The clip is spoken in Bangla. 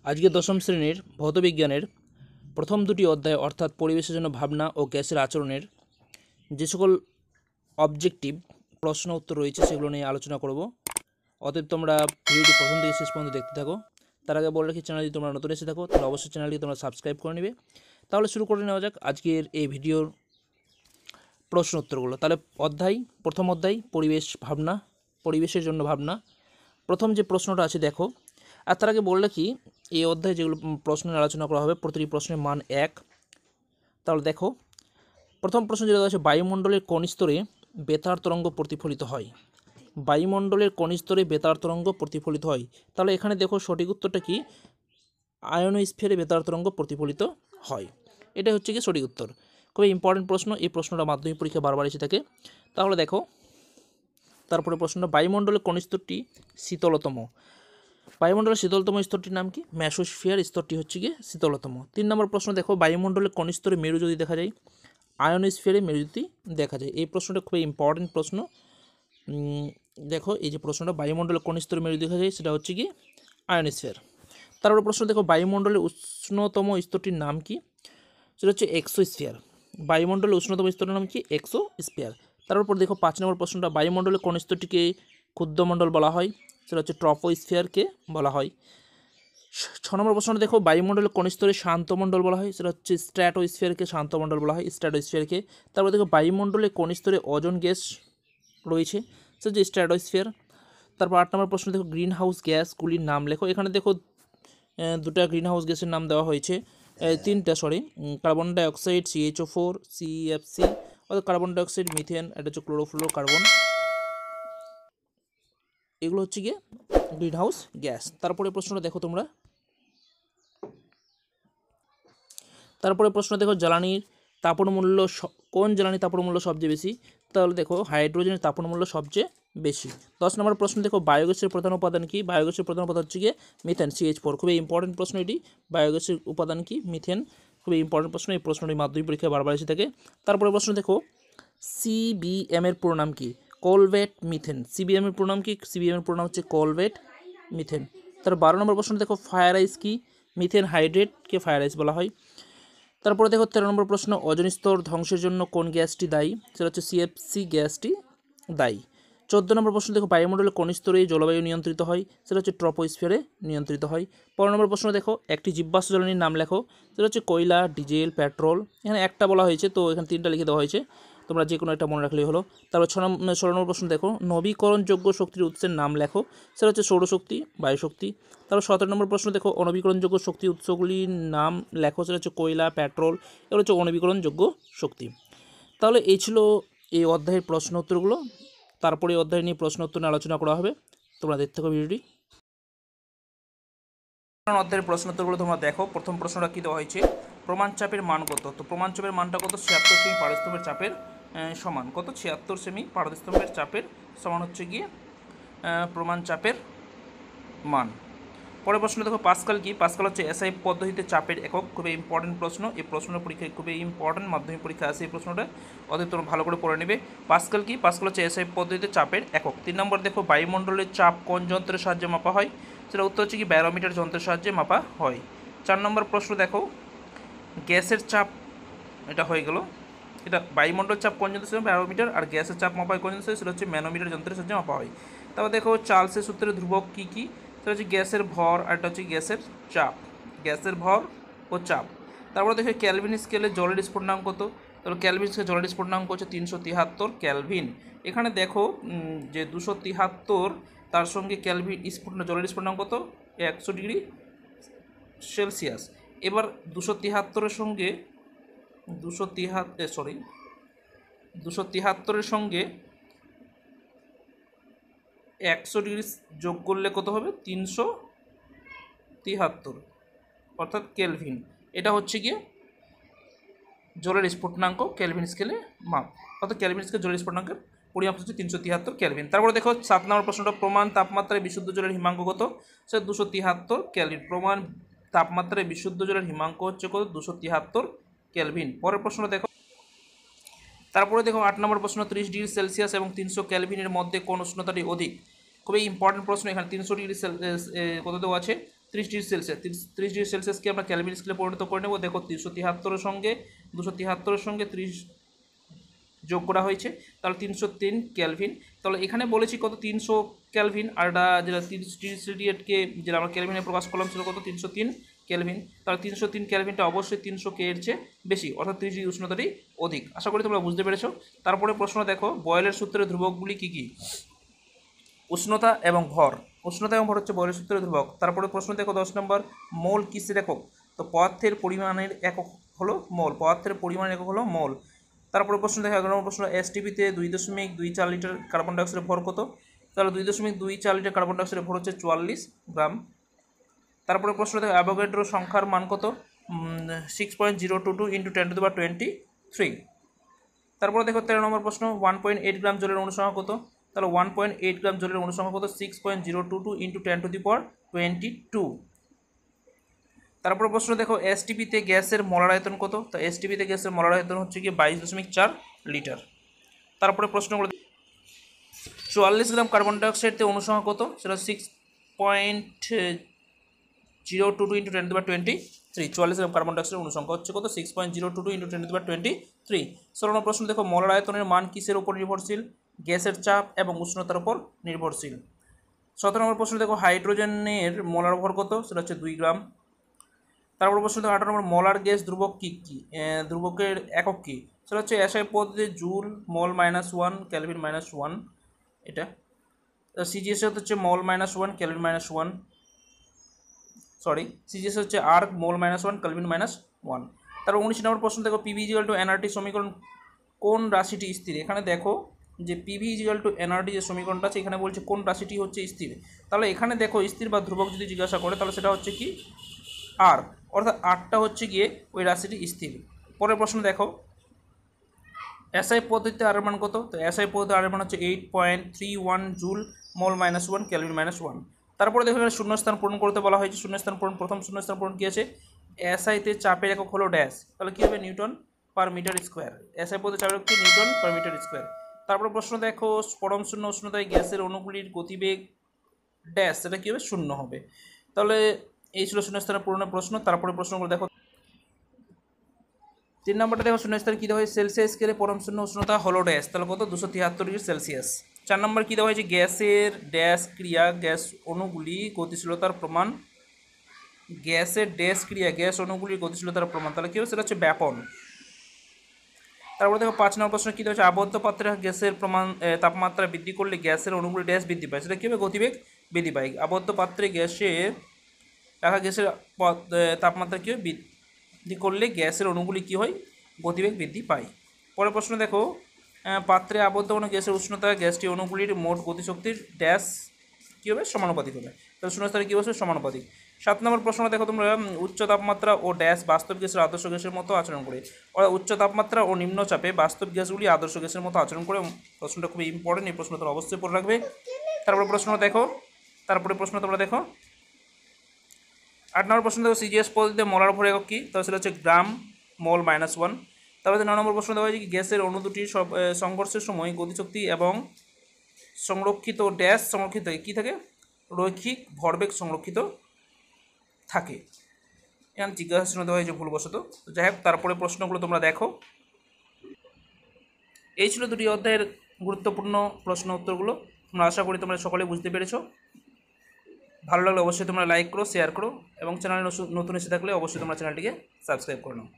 আজকে দশম শ্রেণীর ভৌতবিজ্ঞানের প্রথম দুটি অধ্যায় অর্থাৎ পরিবেশের জন্য ভাবনা ও গ্যাসের আচরণের যে সকল অবজেক্টিভ প্রশ্ন উত্তর রয়েছে সেগুলো নিয়ে আলোচনা করব। অতএব তোমরা ভিডিওটি প্রথম থেকে শেষ পর্যন্ত দেখতে থাকো। তার আগে বলে রাখি, চ্যানেলটি তোমরা নতুন এসে থাকো তাহলে অবশ্যই চ্যানেলটি তোমরা সাবস্ক্রাইব করে নেবে। তাহলে শুরু করে নেওয়া যাক আজকের এই ভিডিওর প্রশ্ন উত্তরগুলো। তাহলে প্রথম অধ্যায় পরিবেশ ভাবনা, পরিবেশের জন্য ভাবনা। প্রথম যে প্রশ্নটা আছে দেখো, আর তার আগে বললে কি এই অধ্যায়ে যেগুলো প্রশ্ন নিয়ে আলোচনা করা হবে প্রতিটি প্রশ্নের মান 1। তাহলে দেখো প্রথম প্রশ্ন যেটা আছে, বায়ুমণ্ডলের কোন স্তরে বেতার তরঙ্গ প্রতিফলিত হয়? বায়ুমণ্ডলের কোন স্তরে বেতার তরঙ্গ প্রতিফলিত হয়? তাহলে এখানে দেখো সঠিক উত্তরটা কি, আয়নোস্ফিয়ারে বেতার তরঙ্গ প্রতিফলিত হয়। এটা হচ্ছে কি সঠিক উত্তর। খুবই ইম্পর্টেন্ট প্রশ্ন, এই প্রশ্নটা মাধ্যমিক পরীক্ষা বারবার এসে থাকে। তাহলে দেখো তারপরে প্রশ্নটা, বায়ুমণ্ডলের কোন স্তরটি শীতলতম? বায়ুমণ্ডলের শীতলতম স্তরটির নাম কি? মেসোস্ফিয়ার স্তরটি হচ্ছে গিয়ে শীতলতম। 3 নম্বর প্রশ্ন দেখো, বায়ুমণ্ডলের কোন স্তরে মেরুজ্যোতি দেখা যায়? আয়নোস্ফিয়ারে মেরুজ্যোতি দেখা যায়। এই প্রশ্নটা খুবই ইম্পর্টেন্ট প্রশ্ন। দেখো এই যে প্রশ্নটা, বায়ুমণ্ডলের কোন স্তরে মেরু দেখা যায়, সেটা হচ্ছে কি আয়নোস্ফিয়ার। তারপরে প্রশ্ন দেখো, বায়ুমণ্ডলের উষ্ণতম স্তরটির নাম কি? সেটা হচ্ছে এক্সোস্ফিয়ার। বায়ুমণ্ডলের উষ্ণতম স্তরের নাম কি? এক্সোস্ফিয়ার। তারপর দেখো 5 নম্বর প্রশ্নটা, বায়ুমণ্ডলের কোন স্তরটিকে ক্ষুদ্রমণ্ডল বলা হয়? সেটা হচ্ছে ট্রপোস্ফিয়ারকে বলা হয়। 6 নম্বর প্রশ্নটা দেখো, বায়ুমণ্ডলের কোন স্তরে শান্তমণ্ডল বলা হয়? সেটা হচ্ছে স্ট্র্যাটোস্ফিয়ারকে শান্তমণ্ডল বলা হয়, স্ট্র্যাটোস্ফিয়ারকে। তারপর দেখো বায়ুমণ্ডলে কোন স্তরে ওজোন গ্যাস রয়েছে? সেটা হচ্ছে স্ট্র্যাটোস্ফিয়ার। তারপর 8 নম্বর প্রশ্ন দেখো, গ্রিন হাউস গ্যাসগুলির নাম লেখো। এখানে দেখো দুটা গ্রিন হাউস গ্যাসের নাম দেওয়া হয়েছে, তিনটা কার্বন ডাইঅক্সাইড CH4, CFC অর্থাৎ কার্বন ডাইঅক্সাইড, মিথেন, এটা হচ্ছে ক্লোরোফ্লোরো কার্বন। এগুলো হচ্ছে গিয়ে গ্রিন হাউস গ্যাস। তারপরে প্রশ্নটা দেখো তোমরা, তারপরে প্রশ্ন দেখো, জ্বালানির তাপন মূল্য কোন জ্বালানির তাপন মূল্য সবচেয়ে বেশি? তাহলে দেখো হাইড্রোজেনের তাপন মূল্য সবচেয়ে বেশি। 10 নম্বর প্রশ্ন দেখো, বায়োগ্যাসের প্রধান উপাদান কি? বায়োগ্যাসের প্রধান উপাদান হচ্ছে গিয়ে মিথেন, CH4। খুবই ইম্পর্টেন্ট প্রশ্ন এটি, বায়োগ্যাসের উপাদান কি? মিথেন। খুবই ইম্পর্টেন্ট প্রশ্ন, এই প্রশ্নটি মাধ্যমিক পরীক্ষায় বারবার এসে থাকে। তারপরে প্রশ্ন দেখো, CBM এর পুরো নাম কি? কোলভেট মিথেন। CBM এর পুরো নাম কি? CBM এর পুরো নাম হচ্ছে কোলভেট মিথেন। তার 12 নম্বর প্রশ্ন দেখো, ফায়ার আইস কি? মিথেন হাইড্রেটকে ফায়ার আইস বলা হয়। তারপরে দেখো 13 নম্বর প্রশ্ন, ওজোন স্তর ধ্বংসের জন্য কোন গ্যাসটি দায়ী? সেটা হচ্ছে CFC গ্যাসটি দায়ী। 14 নম্বর প্রশ্ন দেখো, বায়ুমণ্ডলের কোন স্তরে জলবায়ু নিয়ন্ত্রিত হয়? সেটা হচ্ছে ট্রপোস্ফিয়ারে নিয়ন্ত্রিত হয়। 15 নম্বর প্রশ্ন দেখো, একটি জীবাশ্ম জ্বালানির নাম লেখো। সেটা হচ্ছে কয়লা, ডিজেল, পেট্রোল। এখানে একটা বলা হয়েছে, তো এখানে 3টা লিখে দেওয়া হয়েছে, তোমরা যে কোনো একটা মনে রাখলেই হলো। তারপর 16 নম্বর প্রশ্ন দেখো, নবীকরণযোগ্য শক্তির উৎসের নাম লেখো। সেটা হচ্ছে সৌরশক্তি, বায়ুশক্তি। তারপর 17 নম্বর প্রশ্ন দেখো, অনবীকরণযোগ্য শক্তি উৎসগুলির নাম লেখো। সেটা হচ্ছে কয়লা, পেট্রোল, এগুলো হচ্ছে অনবীকরণযোগ্য শক্তি। তাহলে এই ছিল এই অধ্যায়ের প্রশ্ন উত্তরগুলো। তারপরে এই অধ্যায় নিয়ে প্রশ্ন উত্তর নিয়ে আলোচনা করা হবে, তোমরা দেখতে থাকো ভিডিওটি। অধ্যায়ের প্রশ্ন উত্তরগুলো তোমরা দেখো। প্রথম প্রশ্নটা কী দেওয়া হয়েছে, প্রমাণ চাপের মান কত? তো প্রমাণ চাপের মানটা কত? 76 সেমি পারস্তম্ভের চাপের সমান কত? 76 সেমি পারস্তম্ভের চাপের সমান হচ্ছে গিয়ে প্রমাণ চাপের মান। পরের প্রশ্ন দেখো, পাস্কাল কি? পাস্কাল হচ্ছে SI পদ্ধতিতে চাপের একক। খুবই ইম্পর্টেন্ট প্রশ্ন, এই প্রশ্নের পরীক্ষায় খুবই ইম্পর্টেন্ট, মাধ্যমিক পরীক্ষা আছে এই প্রশ্নটা, অতএব তোমরা ভালো করে পড়ে নেবে। পাস্কাল কি? পাস্কাল হচ্ছে SI পদ্ধতিতে চাপের একক। 3 নম্বর দেখো, বায়ুমণ্ডলের চাপ কোন যন্ত্রের সাহায্যে মাপা হয়? সেটা উত্তর হচ্ছে কি ব্যারোমিটার যন্ত্রের সাহায্যে মাপা হয়। 4 নম্বর প্রশ্ন দেখো, গ্যাসের চাপ, এটা হয়ে গেল, এটা বায়ুমণ্ডলের চাপ কোন যন্ত্রের সাহায্যে? ব্যারোমিটার। আর গ্যাসের চাপ মাপা হয় কোন যন্ত্রের? সেটা হচ্ছে ম্যানোমিটার যন্ত্রের সাহায্যে মাপা হয়। তারপর দেখো, চার্লসের সূত্রের ধ্রুবক কী কী? সেটা হচ্ছে গ্যাসের ভর, আর এটা হচ্ছে গ্যাসের চাপ, গ্যাসের ভর ও চাপ। তারপরে দেখো, ক্যালভিন স্কেলে জলের স্ফুটনাঙ্ক কত? তাহলে ক্যালভিন স্কেলে জলের স্ফুটনাঙ্ক হচ্ছে 373 ক্যালভিন। এখানে দেখো যে 273, তার সঙ্গে ক্যালভিন জলের স্ফুটনাঙ্ক কত? 100 ডিগ্রি সেলসিয়াস। এবার 273-এর সঙ্গে 273-এর সঙ্গে 100 ডিগ্রি যোগ করলে কত হবে? 373, অর্থাৎ কেলভিন। এটা হচ্ছে গিয়ে জলের স্ফুটনাঙ্ক ক্যালভিন স্কেলে মাপ, অর্থাৎ ক্যালভিন স্কেলে জলের স্ফুটনাঙ্কের পরিমাপ হচ্ছে 373 ক্যালভিন। তারপরে দেখো 7 নম্বর প্রশ্নটা, প্রমাণ তাপমাত্রায় বিশুদ্ধ জলের হিমাঙ্ক কত? সেটা 273 ক্যালভিন। প্রমাণ তাপমাত্রায় বিশুদ্ধ জলের হিমাঙ্ক হচ্ছে কত? 273 ক্যালভিন। পরের প্রশ্ন দেখো, তারপরে দেখো 8 নম্বর প্রশ্ন, 30 ডিগ্রি সেলসিয়াস এবং 300 ক্যালভিনের মধ্যে কোন উষ্ণতাটি অধিক? খুবই ইম্পর্টেন্ট প্রশ্ন। এখানে 300 ডিগ্রি কত দেওয়া আছে? 30°C। 30°C আমরা ক্যালভিন স্কেলে পরিণত করে নেব। দেখো 373 সঙ্গে 273 সঙ্গে 30 যোগ করা হয়েছে, তাহলে 303 ক্যালভিন। তাহলে এখানে বলেছি কত 300 ক্যালভিন, আর এটা যেটা 30°C যেটা আমরা ক্যালভিনে প্রকাশ করলাম ছিল কত 303 ক্যালভিন। তাহলে 303 ক্যালভিনটা অবশ্যই 300 কে এর চেয়ে বেশি, অর্থাৎ 30° উষ্ণতারই অধিক। আশা করি তোমরা বুঝতে পেরেছো। তারপরে প্রশ্ন দেখো, বয়েলের সূত্রের ধ্রুবকগুলি কী কী? উষ্ণতা এবং ভর। উষ্ণতা এবং ভর হচ্ছে বয়েলের সূত্রের ধ্রুবক। তারপরে প্রশ্ন দেখো 10 নম্বর, মোল কিসের একক? তো পদার্থের পরিমাণের একক হলো মোল, পদার্থের পরিমাণের একক হলো মোল। তারপরে প্রশ্ন দেখো 11 নম্বর প্রশ্ন, এসটিপিতে 2.24 লিটার কার্বন ডাইঅক্সাইডের ভর কত? তাহলে 2.24 লিটার কার্বন ডাইঅক্সাইডের ভর হচ্ছে 44 গ্রাম। তারপরে প্রশ্ন দেখো, অ্যাভোগাড্রো সংখ্যার মান কত? 6.022 × 10⁻23। তারপরে দেখো 13 নম্বর প্রশ্ন, 1.8 গ্রাম জলের অনুসংখ্যা কত? তাহলে 1.8 গ্রাম জলের অনুসংখ্যা কত? 6.022 × 10⁻22। তারপরে প্রশ্ন দেখো, এসটিপিতে গ্যাসের মোলার আয়তন কত? তো এসটিপিতে গ্যাসের মোলার আয়তন হচ্ছে কি 22.4 লিটার। তারপরে প্রশ্নগুলো, 44 গ্রাম কার্বন ডাইঅক্সাইডতে অনুসংখ্যা কত? সেটা 6.022 × 10⁻23। 44 গ্রাম কার্বন ডাইঅক্সাইডের অনুসংখ্যা হচ্ছে কত? 6.022 × 10⁻23। 16 নম্বর প্রশ্ন দেখো, মোলার আয়তনের মান কিসের উপর নির্ভরশীল? গ্যাসের চাপ এবং উষ্ণতার উপর নির্ভরশীল। 17 নম্বর প্রশ্ন দেখো, হাইড্রোজেনের মোলার ভর কত? সেটা হচ্ছে 2 গ্রাম। তারপর প্রশ্ন দেখো 18 নম্বর, মোলার গ্যাস ধ্রুবক কী কী? ধ্রুবকের একক কী? সেটা হচ্ছে এসআই পদ্ধতিতে জুল, মল -1, ক্যালভিন -1। এটা সিজিএস হচ্ছে মল -1, ক্যালভিন -1। সিজিএস হচ্ছে আর্ক, মল -1, ক্যালভিন -1। তারপর 19 নম্বর প্রশ্ন দেখো, পিভি = এনআরটি সমীকরণ কোন রাশিটি স্থির? এখানে দেখো যে পিভি = এনআরটি যে সমীকরণটা আছে, এখানে বলছে কোন রাশিটি হচ্ছে স্থির। তাহলে এখানে দেখো স্থির বা ধ্রুবক যদি জিজ্ঞাসা করে তাহলে সেটা হচ্ছে কি আর, অর্থাৎ আরটা হচ্ছে গিয়ে ওই রাশিটি স্থির। পরের প্রশ্ন দেখো, এসআই পদ্ধতিতে আর মান কত? তো এসআই পদ্ধতিতে আর মান হচ্ছে 8.31 জুল, মল -1, ক্যালভিন -1। তারপরে দেখো এখানে শূন্যস্থান পূরণ করতে বলা হয়েছে। শূন্যস্থান পূরণ, প্রথম শূন্যস্থান পূরণ কী আছে? এসআইতে চাপের একক হলো ড্যাশ, তাহলে কী হবে? Newton per metre square. SI পদ্ধতি চাপের একক কি? Newton per metre square. তারপরে প্রশ্ন দেখো, পরম শূন্য উষ্ণতায় গ্যাসের অণুগুলির গতিবেগ ড্যাশ, সেটা কী হবে? 0 হবে। তাহলে এই ছিল শূন্যস্থানের পূরণের প্রশ্ন। তারপরে প্রশ্নগুলো দেখো, 3 নম্বরটা দেখো, শূন্যস্থানে কী দেওয়া হয়? সেলসিয়াস স্কেলে পরম শূন্য উষ্ণতা হলো ড্যাশ, তাহলে কত? 273°C। 4 নম্বর কী দেওয়া হয়েছে? গ্যাসের ড্যাশ ক্রিয়া গ্যাস অণুগুলি গতিশীলতার প্রমাণ। গ্যাসের ড্যাশ ক্রিয়া গ্যাস অণুগুলির গতিশীলতার প্রমাণ, তাহলে কী হবে? সেটা হচ্ছে ব্যাপন। তারপরে দেখো 5 নম্বর প্রশ্ন কী দেওয়া হচ্ছে? আবদ্ধ পাত্রে গ্যাসের তাপমাত্রা বৃদ্ধি করলে গ্যাসের অণুগুলি ড্যাশ বৃদ্ধি পায়, সেটা কী হবে? গতিবেগ বৃদ্ধি পায়। আবদ্ধ পাত্রে রাখা গ্যাসের তাপমাত্রা কী হয়? বৃদ্ধি করলে গ্যাসের অণুগুলি কী হয়? গতিবেগ বৃদ্ধি পায়। পরের প্রশ্ন দেখো, পাত্রে আবদ্ধ কোনো গ্যাসের উষ্ণতা গ্যাসটি অণুগুলির মোট গতিশক্তির ড্যাশ কী হবে? সমানুপাতিক হবে। তাহলে শূন্যস্থানে কী বসবে? সমানুপাতিক। 7 নম্বর প্রশ্ন দেখো তোমরা, উচ্চ তাপমাত্রা ও ড্যাশ বাস্তব গ্যাসের আদর্শ গ্যাসের মতো আচরণ করে। উচ্চ তাপমাত্রা ও নিম্ন চাপে বাস্তব গ্যাসগুলি আদর্শ গ্যাসের মতো আচরণ করে। প্রশ্নটা খুবই ইম্পর্টেন্ট, এই প্রশ্ন তোমরা অবশ্যই পড়ে রাখবে। তারপরে প্রশ্ন তোমরা দেখো 8 নম্বর প্রশ্ন দেখো, সিজিএস পদ্ধতিতে মোলার ভর একক কী? তাহলে সেটা হচ্ছে গ্রাম, মল -1। তারপরে 9 নম্বর প্রশ্ন দেওয়া হয়েছে কি গ্যাসের অণু দুটির সংঘর্ষের সময় গতিশক্তি এবং সংরক্ষিত ড্যাশ সংরক্ষিত কী থাকে? রৈখিক ভরবেগ সংরক্ষিত থাকে। এখানে জিজ্ঞাসা দেওয়া হয়েছে ভুলবশত, তো যাই হোক। তারপরে প্রশ্নগুলো তোমরা দেখো। এই ছিল দুটি অধ্যায়ের গুরুত্বপূর্ণ প্রশ্ন উত্তরগুলো। তোমরা আশা করি তোমরা সকলে বুঝতে পেরেছো। ভালো লাগলে অবশ্যই তোমরা লাইক করো, শেয়ার করো এবং চ্যানেলে নতুন এসে থাকলে অবশ্যই তোমরা চ্যানেলটিকে সাবস্ক্রাইব করে নাও।